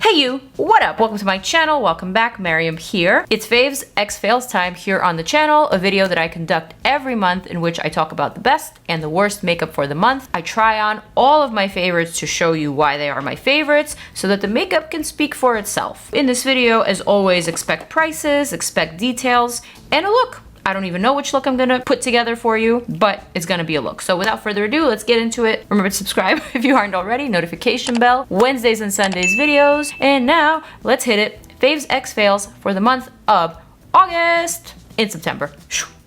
Hey you, what up? Welcome to my channel, welcome back, Maryam here. It's Faves X Fails time here on the channel, a video that I conduct every month in which I talk about the best and the worst makeup for the month. I try on all of my favorites to show you why they are my favorites so that the makeup can speak for itself. In this video, as always, expect prices, expect details, and a look. I don't even know which look I'm gonna put together for you, but it's gonna be a look. So without further ado, let's get into it. Remember to subscribe if you aren't already, notification bell, Wednesdays and Sundays videos. And now let's hit it. Faves X Fails for the month of August in September.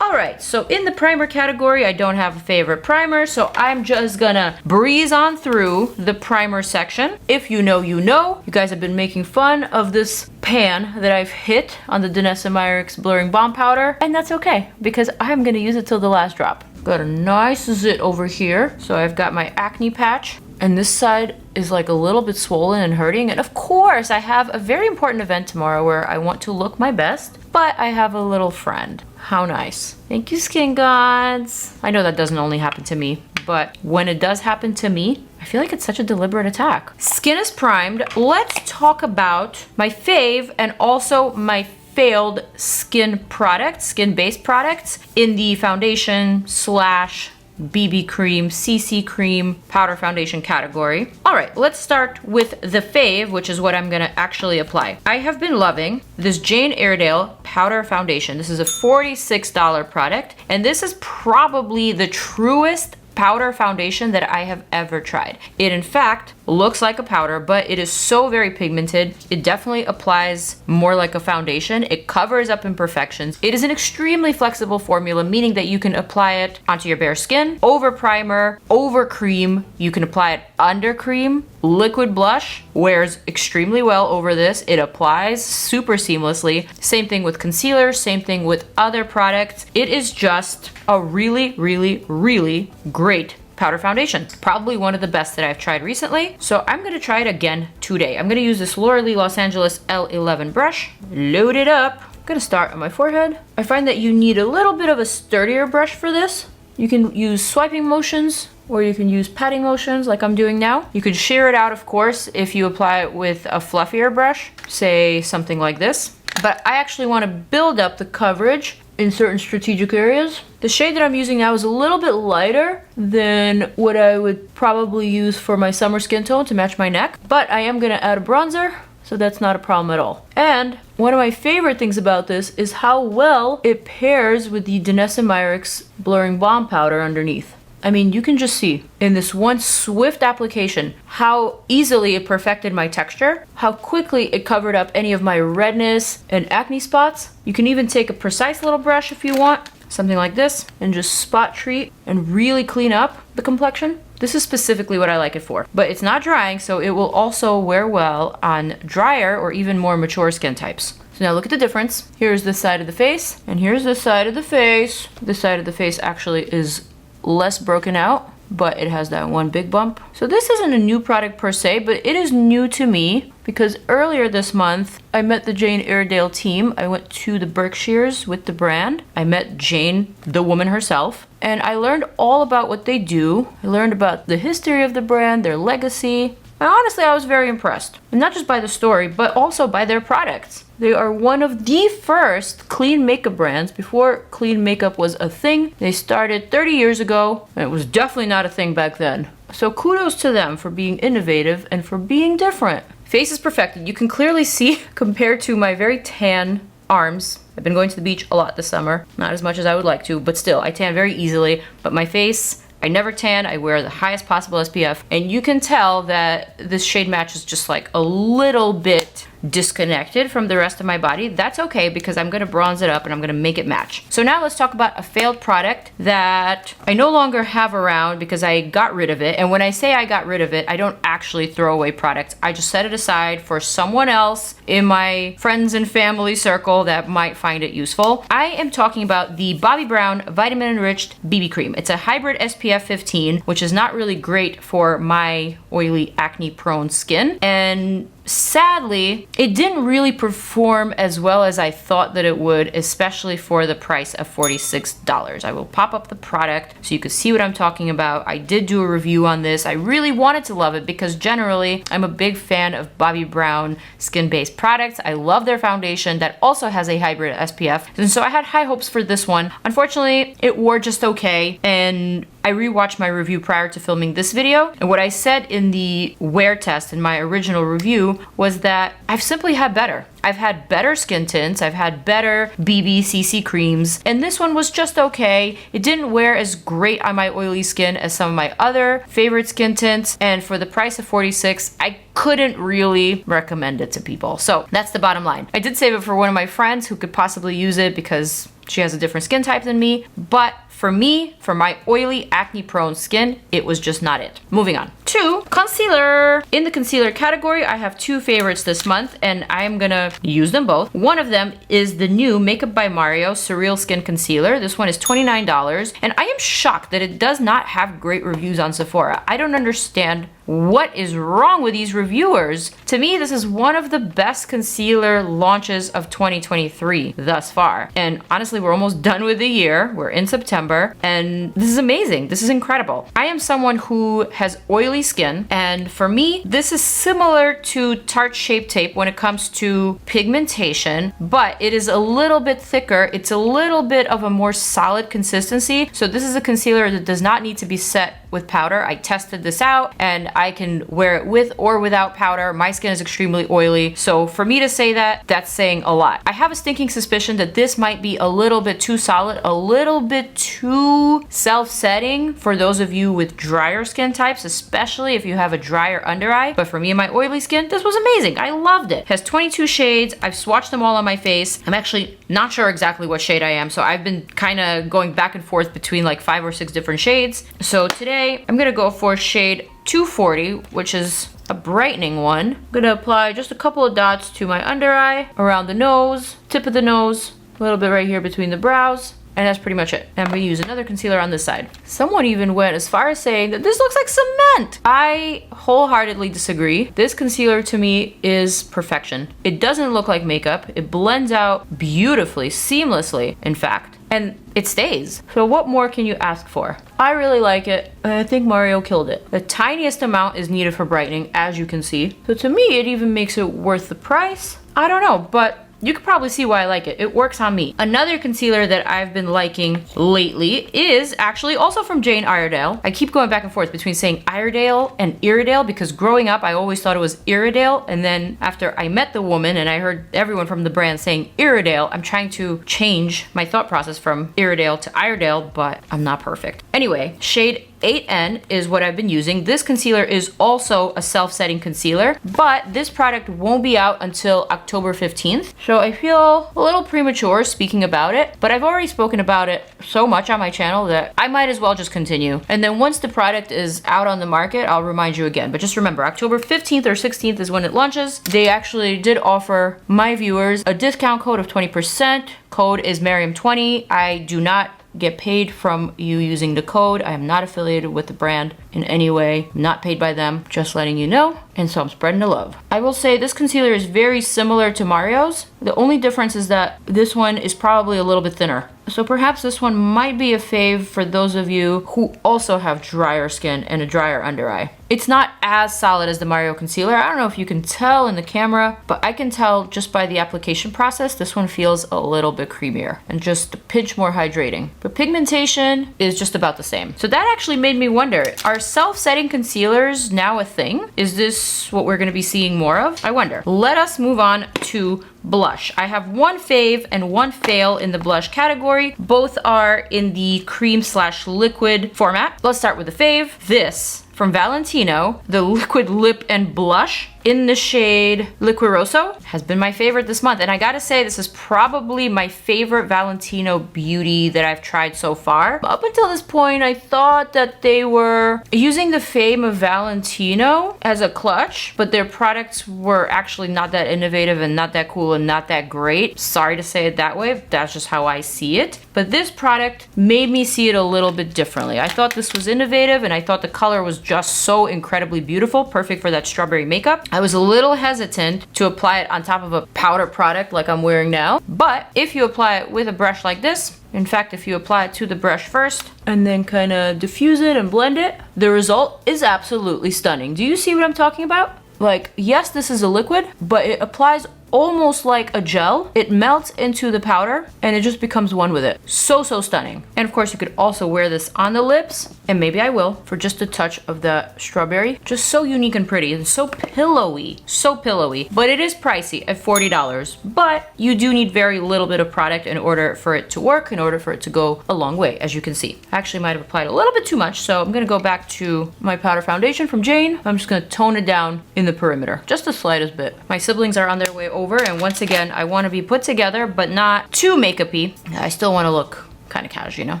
Alright, so in the primer category, I don't have a favorite primer, so I'm just gonna breeze on through the primer section. If you know, you know. You guys have been making fun of this pan that I've hit on the DANESSA MYRICKS Blurring Balm Powder, and that's okay, because I'm gonna use it till the last drop. Got a nice zit over here, so I've got my acne patch, and this side is like a little bit swollen and hurting, and of course I have a very important event tomorrow where I want to look my best, but I have a little friend. How nice. Thank you, skin gods. I know that doesn't only happen to me, but when it does happen to me, I feel like it's such a deliberate attack. Skin is primed. Let's talk about my fave and also my failed skin products, skin-based products in the foundation slash BB cream, CC cream, powder foundation category. All right, let's start with the fave, which is what I'm gonna actually apply. I have been loving this Jane Iredale powder foundation. This is a $46 product, and this is probably the truest powder foundation that I have ever tried. It in fact looks like a powder, but it is so very pigmented. It definitely applies more like a foundation. It covers up imperfections. It is an extremely flexible formula, meaning that you can apply it onto your bare skin, over primer, over cream. You can apply it under cream. Liquid blush wears extremely well over this. It applies super seamlessly. Same thing with concealer, same thing with other products. It is just a really, really, really great powder foundation. Probably one of the best that I've tried recently. So I'm gonna try it again today. I'm gonna use this Laura Lee Los Angeles L11 brush, load it up. I'm gonna start on my forehead. I find that you need a little bit of a sturdier brush for this. You can use swiping motions, or you can use patting motions like I'm doing now. You could shear it out, of course, if you apply it with a fluffier brush, say something like this. But I actually want to build up the coverage in certain strategic areas. The shade that I'm using now is a little bit lighter than what I would probably use for my summer skin tone to match my neck, but I am gonna add a bronzer, so that's not a problem at all. And one of my favorite things about this is how well it pairs with the DANESSA MYRICKS Blurring Balm Powder underneath. I mean, you can just see in this one swift application how easily it perfected my texture, how quickly it covered up any of my redness and acne spots. You can even take a precise little brush if you want, something like this, and just spot treat and really clean up the complexion. This is specifically what I like it for, but it's not drying, so it will also wear well on drier or even more mature skin types. So now look at the difference. Here's this side of the face, and here's this side of the face. This side of the face actually is less broken out, but it has that one big bump. So this isn't a new product per se, but it is new to me because earlier this month I met the Jane Iredale team. I went to the Berkshires with the brand. I met Jane, the woman herself, and I learned all about what they do. I learned about the history of the brand, their legacy. And honestly, I was very impressed. And not just by the story, but also by their products. They are one of the first clean makeup brands before clean makeup was a thing. They started 30 years ago, and it was definitely not a thing back then. So kudos to them for being innovative and for being different. Face is perfected. You can clearly see compared to my very tan arms. I've been going to the beach a lot this summer. Not as much as I would like to, but still, I tan very easily. But my face, I never tan. I wear the highest possible SPF, and you can tell that this shade match is just like a little bit disconnected from the rest of my body. That's okay because I'm gonna bronze it up and I'm gonna make it match. So now let's talk about a failed product that I no longer have around because I got rid of it. And when I say I got rid of it, I don't actually throw away products. I just set it aside for someone else in my friends and family circle that might find it useful. I am talking about the Bobbi Brown Vitamin Enriched BB Cream. It's a hybrid SPF 15, which is not really great for my oily acne prone skin. And sadly, it didn't really perform as well as I thought that it would, especially for the price of $46. I will pop up the product so you can see what I'm talking about. I did do a review on this. I really wanted to love it because generally I'm a big fan of Bobbi Brown skin-based products. I love their foundation that also has a hybrid SPF, and so I had high hopes for this one. Unfortunately, it wore just okay, and I rewatched my review prior to filming this video, and what I said in the wear test in my original review was that I've simply had better. I've had better skin tints, I've had better BB CC creams, and this one was just okay. It didn't wear as great on my oily skin as some of my other favorite skin tints, and for the price of $46, I couldn't really recommend it to people. So that's the bottom line. I did save it for one of my friends who could possibly use it because she has a different skin type than me, but for me, for my oily, acne-prone skin, it was just not it. Moving on to concealer. In the concealer category, I have two favorites this month, and I'm gonna use them both. One of them is the new Makeup by Mario Surreal Skin Concealer. This one is $29, and I am shocked that it does not have great reviews on Sephora. I don't understand what is wrong with these reviewers. To me, this is one of the best concealer launches of 2023 thus far. And honestly, we're almost done with the year. We're in September, and this is amazing. This is incredible. I am someone who has oily skin, and for me, this is similar to Tarte Shape Tape when it comes to pigmentation, but it is a little bit thicker. It's a little bit of a more solid consistency. So this is a concealer that does not need to be set with powder. I tested this out, and I can wear it with or without powder. My skin is extremely oily, so for me to say that, that's saying a lot. I have a stinking suspicion that this might be a little bit too solid, a little bit too self-setting for those of you with drier skin types, especially if you have a drier under eye. But for me and my oily skin, this was amazing. I loved it. It has 22 shades. I've swatched them all on my face. I'm actually not sure exactly what shade I am, so I've been kind of going back and forth between like 5 or 6 different shades. So today I'm gonna go for shade 240, which is a brightening one. I'm gonna apply just a couple of dots to my under eye, around the nose, tip of the nose, a little bit right here between the brows, and that's pretty much it. And I'm gonna use another concealer on this side. Someone even went as far as saying that this looks like cement. I wholeheartedly disagree. This concealer to me is perfection. It doesn't look like makeup. It blends out beautifully, seamlessly, in fact. And it stays. So what more can you ask for? I really like it. I think Mario killed it. The tiniest amount is needed for brightening, as you can see. So to me, it even makes it worth the price. I don't know, but you could probably see why I like it. It works on me. Another concealer that I've been liking lately is actually also from Jane Iredale. I keep going back and forth between saying Iredale and Iredale because growing up, I always thought it was Iredale. And then after I met the woman and I heard everyone from the brand saying Iredale, I'm trying to change my thought process from Iredale to Iredale, but I'm not perfect. Anyway, shade 8N is what I've been using. This concealer is also a self-setting concealer, but this product won't be out until October 15th. So I feel a little premature speaking about it, but I've already spoken about it so much on my channel that I might as well just continue. And then once the product is out on the market, I'll remind you again. But just remember, October 15th or 16th is when it launches. They actually did offer my viewers a discount code of 20%. Code is MaryamNYC. I do not get paid from you using the code. I am not affiliated with the brand in any way. I'm not paid by them, just letting you know. And so I'm spreading the love. I will say this concealer is very similar to Mario's. The only difference is that this one is probably a little bit thinner. So perhaps this one might be a fave for those of you who also have drier skin and a drier under eye. It's not as solid as the Mario concealer. I don't know if you can tell in the camera, but I can tell just by the application process, this one feels a little bit creamier and just a pinch more hydrating. But pigmentation is just about the same. So that actually made me wonder, are self-setting concealers now a thing? Is this what we're gonna be seeing more of? I wonder. Let us move on to blush. I have one fave and one fail in the blush category. Both are in the cream/liquid format. Let's start with the fave. This from Valentino, the liquid lip and blush in the shade Liquid Rosso has been my favorite this month. And I gotta say, this is probably my favorite Valentino beauty that I've tried so far. Up until this point, I thought that they were using the fame of Valentino as a clutch, but their products were actually not that innovative and not that cool and not that great. Sorry to say it that way, that's just how I see it. But this product made me see it a little bit differently. I thought this was innovative and I thought the color was just so incredibly beautiful, perfect for that strawberry makeup. I was a little hesitant to apply it on top of a powder product like I'm wearing now, but if you apply it with a brush like this, in fact, if you apply it to the brush first and then kind of diffuse it and blend it, the result is absolutely stunning. Do you see what I'm talking about? Like, yes, this is a liquid, but it applies almost like a gel. It melts into the powder and it just becomes one with it. So stunning. And of course you could also wear this on the lips, and maybe I will, for just a touch of the strawberry. Just so unique and pretty and so pillowy, but it is pricey at $40, but you do need very little bit of product in order for it to work, in order for it to go a long way, as you can see. I actually might have applied a little bit too much, so I'm gonna go back to my powder foundation from Jane. I'm just gonna tone it down in the perimeter, just the slightest bit. My siblings are on their way over, and once again, I want to be put together, but not too makeup-y. I still want to look kind of casual, you know?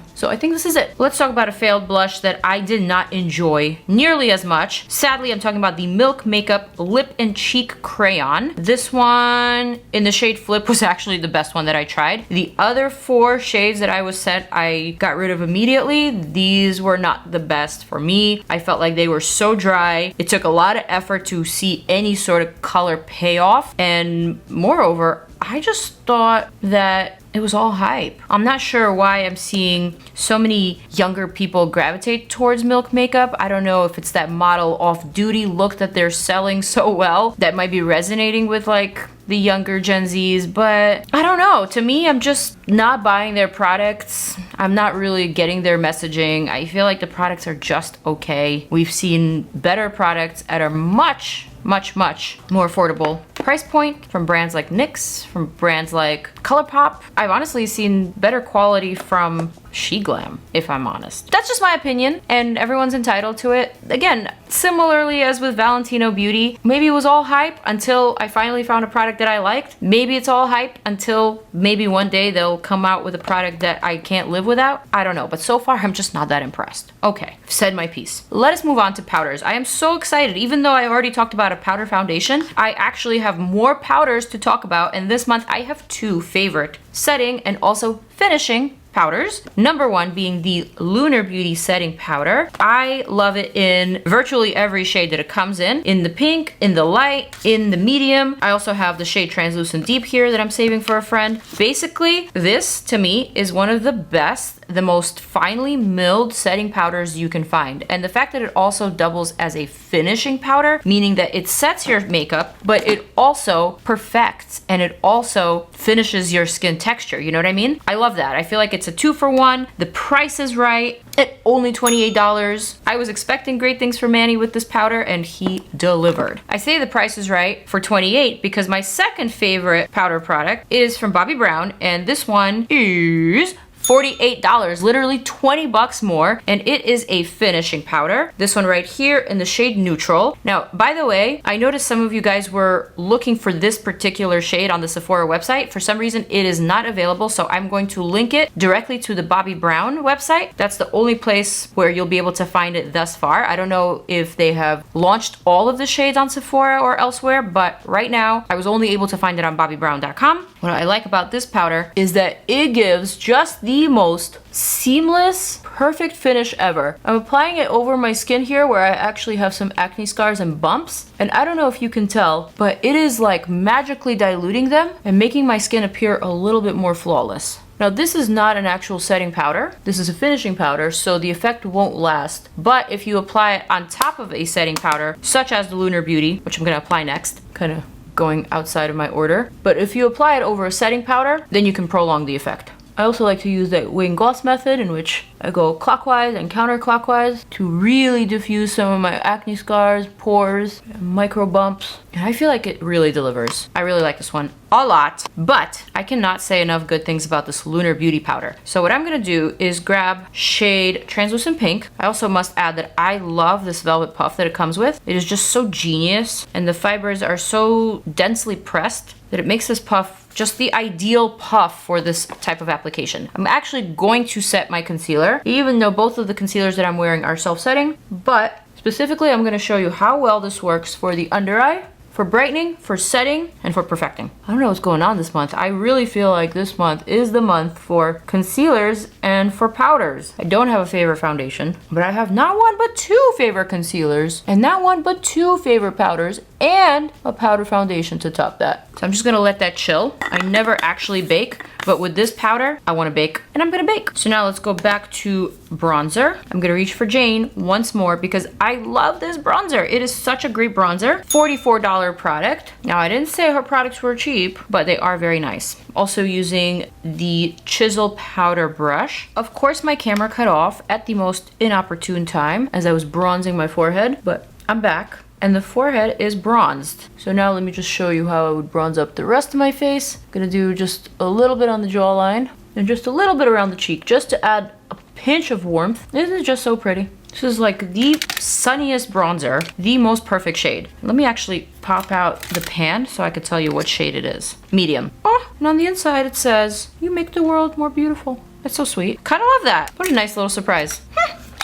So I think this is it. Let's talk about a failed blush that I did not enjoy nearly as much. Sadly, I'm talking about the Milk Makeup Lip and Cheek Crayon. This one in the shade Flip was actually the best one that I tried. The other 4 shades that I was sent, I got rid of immediately. These were not the best for me. I felt like they were so dry. It took a lot of effort to see any sort of color payoff. And moreover, I just thought that it was all hype. I'm not sure why I'm seeing so many younger people gravitate towards Milk makeup. I don't know if it's that model off-duty look that they're selling so well that might be resonating with like the younger Gen Zs, but I don't know. To me, I'm just not buying their products. I'm not really getting their messaging. I feel like the products are just okay. We've seen better products at a much more affordable price point from brands like NYX, from brands like ColourPop. I've honestly seen better quality from SheGlam, if I'm honest. That's just my opinion, and everyone's entitled to it. Again, similarly as with Valentino Beauty, maybe it was all hype until I finally found a product that I liked. Maybe it's all hype until maybe one day they'll come out with a product that I can't live without. I don't know, but so far I'm just not that impressed. Okay, I've said my piece. Let us move on to powders. I am so excited. Even though I already talked about a powder foundation, I actually have more powders to talk about, and this month I have 2 favorite setting and also finishing powders. Number 1 being the Lunar Beauty setting powder. I love it in virtually every shade that it comes in the pink, in the light, in the medium. I also have the shade Translucent Deep here that I'm saving for a friend. Basically, this to me is one of the best, the most finely milled setting powders you can find. And the fact that it also doubles as a finishing powder, meaning that it sets your makeup, but it also perfects and it also finishes your skin texture. You know what I mean? I love that. I feel like it's a 2-for-1. The price is right at only $28. I was expecting great things from Manny with this powder, and he delivered. I say the price is right for $28 because my second favorite powder product is from Bobbi Brown, and this one is $48, literally 20 bucks more, and it is a finishing powder. This one right here in the shade Neutral. Now, by the way, I noticed some of you guys were looking for this particular shade on the Sephora website. For some reason, it is not available, so I'm going to link it directly to the Bobbi Brown website. That's the only place where you'll be able to find it thus far. I don't know if they have launched all of the shades on Sephora or elsewhere, but right now, I was only able to find it on BobbiBrown.com. What I like about this powder is that it gives just the most seamless, perfect finish ever. I'm applying it over my skin here where I actually have some acne scars and bumps, and I don't know if you can tell, but it is like magically diluting them and making my skin appear a little bit more flawless. Now, this is not an actual setting powder. This is a finishing powder, so the effect won't last. But if you apply it on top of a setting powder, such as the Lunar Beauty, which I'm gonna apply next, kind of going outside of my order, but if you apply it over a setting powder, then you can prolong the effect. I also like to use the wing gloss method, in which I go clockwise and counterclockwise to really diffuse some of my acne scars, pores, micro bumps. And I feel like it really delivers. I really like this one a lot, but I cannot say enough good things about this Lunar Beauty powder. So what I'm gonna do is grab shade Translucent Pink. I also must add that I love this velvet puff that it comes with. It is just so genius, and the fibers are so densely pressed that it makes this puff just the ideal puff for this type of application. I'm actually going to set my concealer, even though both of the concealers that I'm wearing are self-setting, but specifically I'm gonna show you how well this works for the under eye, for brightening, for setting, and for perfecting. I don't know what's going on this month. I really feel like this month is the month for concealers and for powders. I don't have a favorite foundation, but I have not one but 2 favorite concealers, and not one but 2 favorite powders, and a powder foundation to top that. So I'm just gonna let that chill. I never actually bake, but with this powder, I wanna bake, and I'm gonna bake. So now let's go back to bronzer. I'm gonna reach for Jane once more because I love this bronzer. It is such a great bronzer. $44 product. Now I didn't say her products were cheap, but they are very nice. Also using the chisel powder brush. Of course my camera cut off at the most inopportune time as I was bronzing my forehead, but I'm back. And the forehead is bronzed. So now let me just show you how I would bronze up the rest of my face. I'm gonna do just a little bit on the jawline and just a little bit around the cheek just to add a pinch of warmth. Isn't it just so pretty? This is like the sunniest bronzer, the most perfect shade. Let me actually pop out the pan so I can tell you what shade it is. Medium. Oh, and on the inside it says, "You make the world more beautiful." That's so sweet. Kind of love that. What a nice little surprise.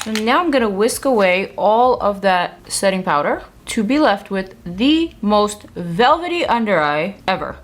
So now I'm gonna whisk away all of that setting powder to be left with the most velvety under eye ever.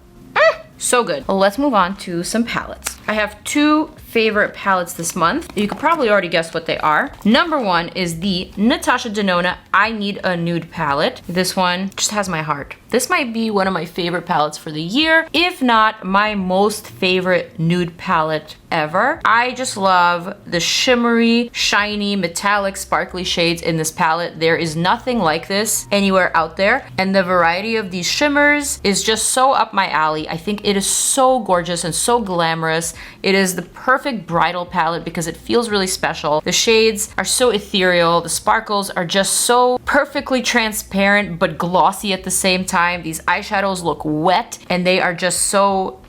So good. Well, let's move on to some palettes. I have two favorite palettes this month. You could probably already guess what they are. Number one is the Natasha Denona I Need a Nude palette. This one just has my heart. This might be one of my favorite palettes for the year, if not my most favorite nude palette ever. I just love the shimmery, shiny, metallic, sparkly shades in this palette. There is nothing like this anywhere out there, and the variety of these shimmers is just so up my alley. I think it is so gorgeous and so glamorous. It is the perfect bridal palette because it feels really special. The shades are so ethereal. The sparkles are just so perfectly transparent but glossy at the same time. These eyeshadows look wet and they are just so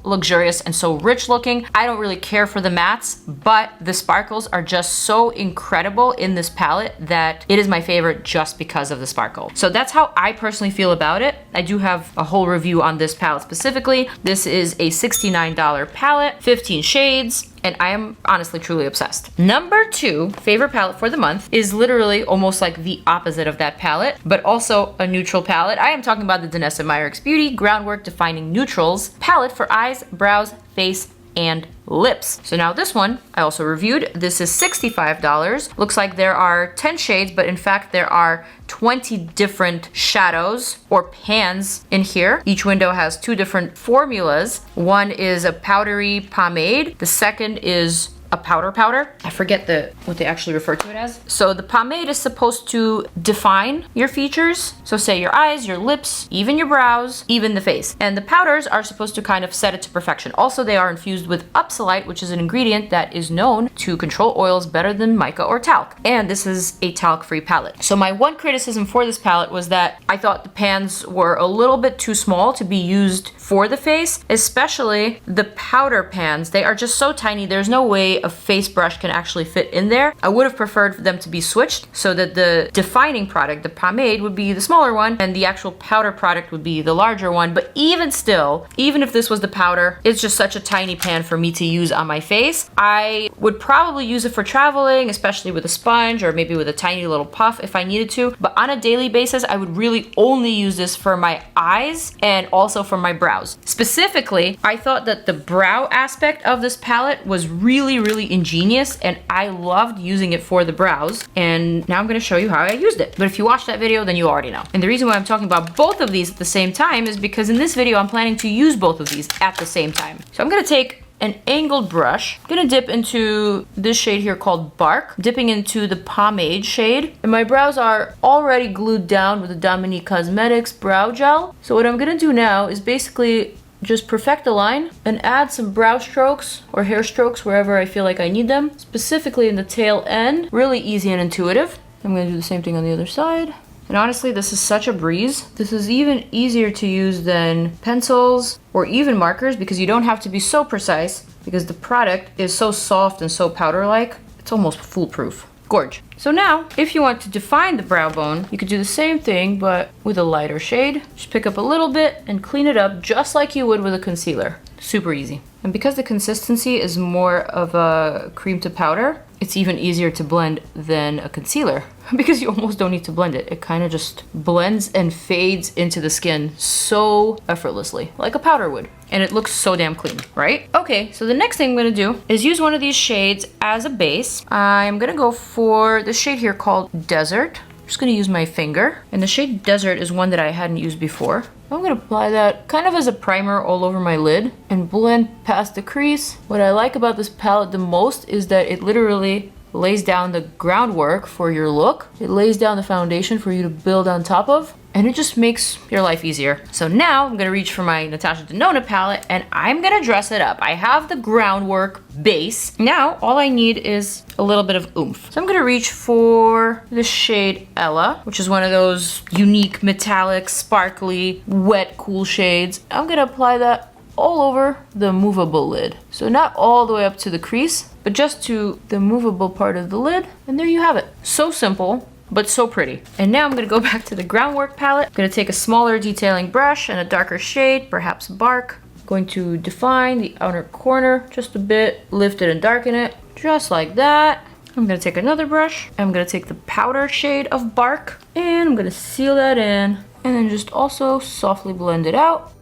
luxurious and so rich looking. I don't really care for the mattes, but the sparkles are just so incredible in this palette that it is my favorite just because of the sparkle. So that's how I personally feel about it. I do have a whole review on this palette specifically. This is a $69 palette, 15 shades, and I am honestly truly obsessed. Number two favorite palette for the month is literally almost like the opposite of that palette, but also a neutral palette. I am talking about the DANESSA MYRICKS Beauty Groundwork Defining Neutrals palette for eyes, brows, face, and lips. So now this one I also reviewed. This is $65. Looks like there are 10 shades, but in fact there are 20 different shadows or pans in here. Each window has two different formulas. One is a powdery pomade. The second is a powder. I forget what they actually refer to it as. So the pomade is supposed to define your features. So say your eyes, your lips, even your brows, even the face. And the powders are supposed to kind of set it to perfection. Also, they are infused with upsilite, which is an ingredient that is known to control oils better than mica or talc. And this is a talc-free palette. So my one criticism for this palette was that I thought the pans were a little bit too small to be used for the face, especially the powder pans. They are just so tiny. There's no way a face brush can actually fit in there. I would have preferred them to be switched so that the defining product, the pomade, would be the smaller one and the actual powder product would be the larger one. But even still, even if this was the powder, it's just such a tiny pan for me to use on my face. I would probably use it for traveling, especially with a sponge or maybe with a tiny little puff if I needed to. But on a daily basis, I would really only use this for my eyes and also for my brows. Specifically, I thought that the brow aspect of this palette was really ingenious and I loved using it for the brows, and now I'm going to show you how I used it. But if you watched that video, then you already know. And the reason why I'm talking about both of these at the same time is because in this video I'm planning to use both of these at the same time. So I'm going to take an angled brush. I'm gonna dip into this shade here called Bark, dipping into the pomade shade. And my brows are already glued down with the Dominique Cosmetics brow gel. So what I'm gonna do now is basically just perfect the line and add some brow strokes or hair strokes wherever I feel like I need them, specifically in the tail end. Really easy and intuitive. I'm gonna do the same thing on the other side. And honestly, this is such a breeze. This is even easier to use than pencils or even markers because you don't have to be so precise because the product is so soft and so powder-like. It's almost foolproof. Gorge. So now, if you want to define the brow bone, you could do the same thing, but with a lighter shade. Just pick up a little bit and clean it up just like you would with a concealer. Super easy. And because the consistency is more of a cream to powder, it's even easier to blend than a concealer because you almost don't need to blend it. It kind of just blends and fades into the skin so effortlessly, like a powder would. And it looks so damn clean, right? Okay, so the next thing I'm gonna do is use one of these shades as a base. I'm gonna go for the shade here called Desert. just gonna use my finger. And the shade Desert is one that I hadn't used before. I'm gonna apply that kind of as a primer all over my lid and blend past the crease. What I like about this palette the most is that it literally lays down the groundwork for your look. It lays down the foundation for you to build on top of, and it just makes your life easier. So now I'm gonna reach for my Natasha Denona palette and I'm gonna dress it up. I have the groundwork base. Now all I need is a little bit of oomph. So I'm gonna reach for the shade Ella, which is one of those unique metallic, sparkly, wet, cool shades. I'm gonna apply that all over the movable lid. So not all the way up to the crease, but just to the movable part of the lid. And there you have it. So simple, but so pretty. And now I'm gonna go back to the Groundwork palette. I'm gonna take a smaller detailing brush and a darker shade, perhaps Bark. I'm going to define the outer corner just a bit, lift it and darken it, just like that. I'm gonna take another brush. I'm gonna take the powder shade of Bark and I'm gonna seal that in and then just also softly blend it out.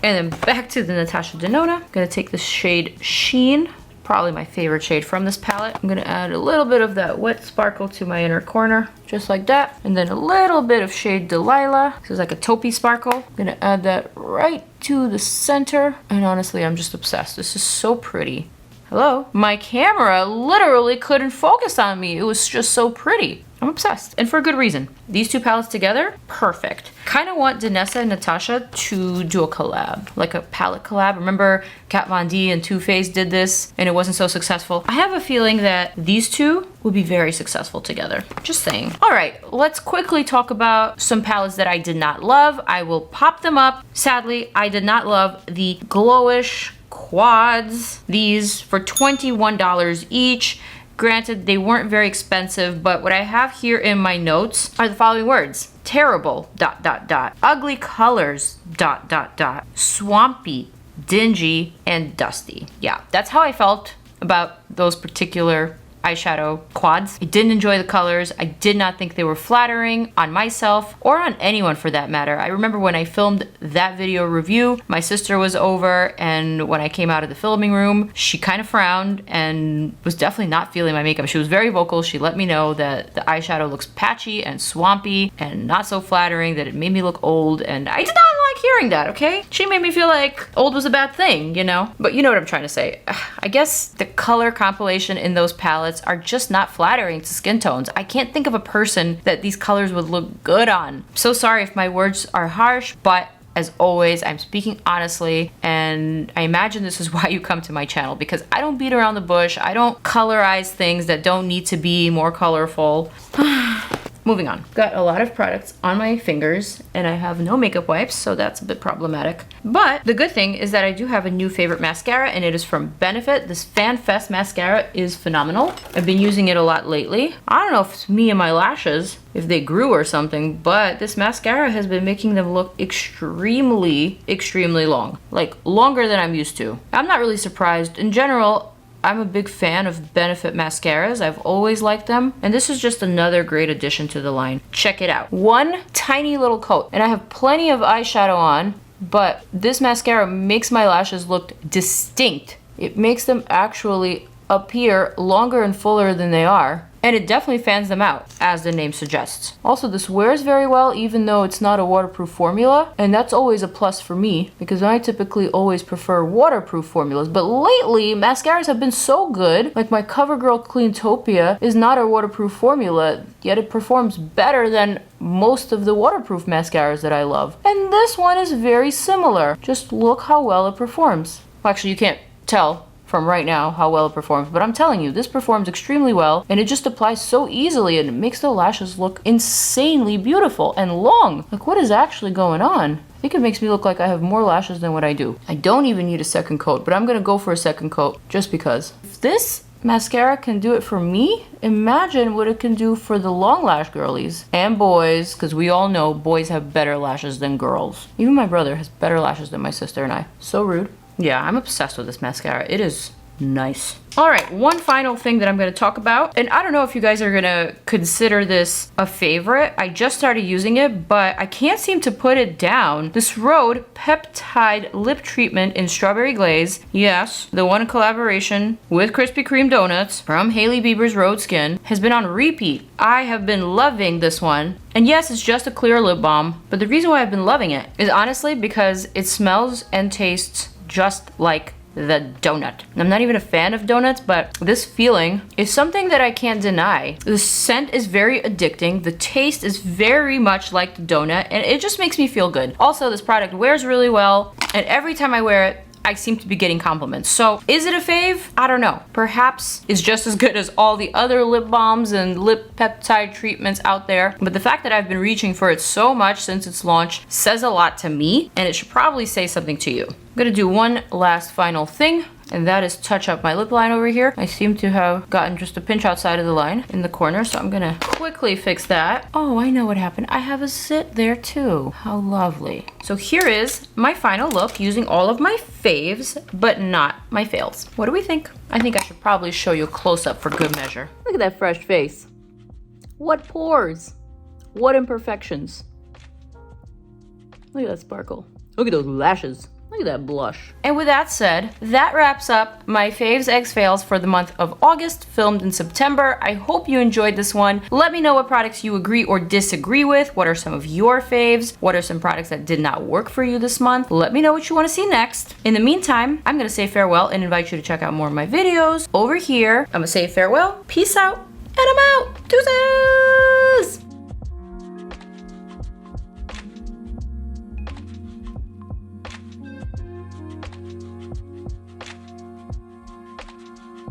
And then back to the Natasha Denona. I'm gonna take the shade Sheen, probably my favorite shade from this palette. I'm gonna add a little bit of that wet sparkle to my inner corner, just like that. And then a little bit of shade Delilah. This is like a taupey sparkle. I'm gonna add that right to the center. And honestly, I'm just obsessed. This is so pretty. Hello? My camera literally couldn't focus on me. It was just so pretty. I'm obsessed, and for a good reason. These two palettes together, perfect. Kind of want DANESSA and Natasha to do a collab, like a palette collab. Remember Kat Von D and Too Faced did this, and it wasn't so successful. I have a feeling that these two will be very successful together. Just saying. All right, let's quickly talk about some palettes that I did not love. I will pop them up. Sadly, I did not love the Glowish Quads. These for $21 each. Granted, they weren't very expensive, but what I have here in my notes are the following words. Terrible, ... Ugly colors, ... Swampy, dingy, and dusty. Yeah, that's how I felt about those particular eyeshadow quads. I didn't enjoy the colors. I did not think they were flattering on myself or on anyone for that matter. I remember when I filmed that video review, my sister was over, and when I came out of the filming room, she kind of frowned and was definitely not feeling my makeup. She was very vocal. She let me know that the eyeshadow looks patchy and swampy and not so flattering, that it made me look old, and I did not like hearing that, okay? She made me feel like old was a bad thing, you know? But you know what I'm trying to say. I guess the color compilation in those palettes are just not flattering to skin tones. I can't think of a person that these colors would look good on. So sorry if my words are harsh, but as always, I'm speaking honestly, and I imagine this is why you come to my channel, because I don't beat around the bush. I don't colorize things that don't need to be more colorful. Moving on. Got a lot of products on my fingers and I have no makeup wipes, so that's a bit problematic. But the good thing is that I do have a new favorite mascara, and it is from Benefit. This Fanfare Mascara is phenomenal. I've been using it a lot lately. I don't know if it's me and my lashes, if they grew or something, but this mascara has been making them look extremely, extremely long. Like longer than I'm used to. I'm not really surprised. In general, I'm a big fan of Benefit mascaras. I've always liked them. And this is just another great addition to the line. Check it out. One tiny little coat. And I have plenty of eyeshadow on, but this mascara makes my lashes look distinct. It makes them actually appear longer and fuller than they are. And it definitely fans them out, as the name suggests. Also, this wears very well even though it's not a waterproof formula, and that's always a plus for me because I typically always prefer waterproof formulas. But lately, mascaras have been so good, like my CoverGirl Cleantopia is not a waterproof formula, yet it performs better than most of the waterproof mascaras that I love. And this one is very similar. Just look how well it performs. Well, actually, you can't tell from right now how well it performs, but I'm telling you, this performs extremely well, and it just applies so easily, and it makes the lashes look insanely beautiful and long. Like, what is actually going on? I think it makes me look like I have more lashes than what I do. I don't even need a second coat, but I'm gonna go for a second coat just because. If this mascara can do it for me, imagine what it can do for the long lash girlies and boys, because we all know boys have better lashes than girls. Even my brother has better lashes than my sister and I. So rude. Yeah, I'm obsessed with this mascara. It is nice. All right, one final thing that I'm gonna talk about, and I don't know if you guys are gonna consider this a favorite. I just started using it, but I can't seem to put it down. This RHODE Peptide Lip Treatment in Strawberry Glaze. Yes, the one in collaboration with Krispy Kreme Donuts from Hailey Bieber's RHODE Skin has been on repeat. I have been loving this one. And yes, it's just a clear lip balm, but the reason why I've been loving it is honestly because it smells and tastes just like the donut. I'm not even a fan of donuts, but this feeling is something that I can't deny. The scent is very addicting. The taste is very much like the donut, and it just makes me feel good. Also, this product wears really well, and every time I wear it, I seem to be getting compliments. So is it a fave? I don't know. Perhaps it's just as good as all the other lip balms and lip peptide treatments out there. But the fact that I've been reaching for it so much since its launch says a lot to me, and it should probably say something to you. I'm gonna do one last final thing, and that is touch up my lip line over here. I seem to have gotten just a pinch outside of the line in the corner, so I'm gonna quickly fix that. Oh, I know what happened. I have a zit there too. How lovely. So here is my final look using all of my faves, but not my fails. What do we think? I think I should probably show you a close-up for good measure. Look at that fresh face. What pores? What imperfections? Look at that sparkle. Look at those lashes. Look at that blush. And with that said, that wraps up my faves X fails for the month of August, filmed in September. I hope you enjoyed this one. Let me know what products you agree or disagree with. What are some of your faves? What are some products that did not work for you this month? Let me know what you want to see next. In the meantime, I'm gonna say farewell and invite you to check out more of my videos over here. I'm gonna say farewell, peace out, and I'm out. Deuces!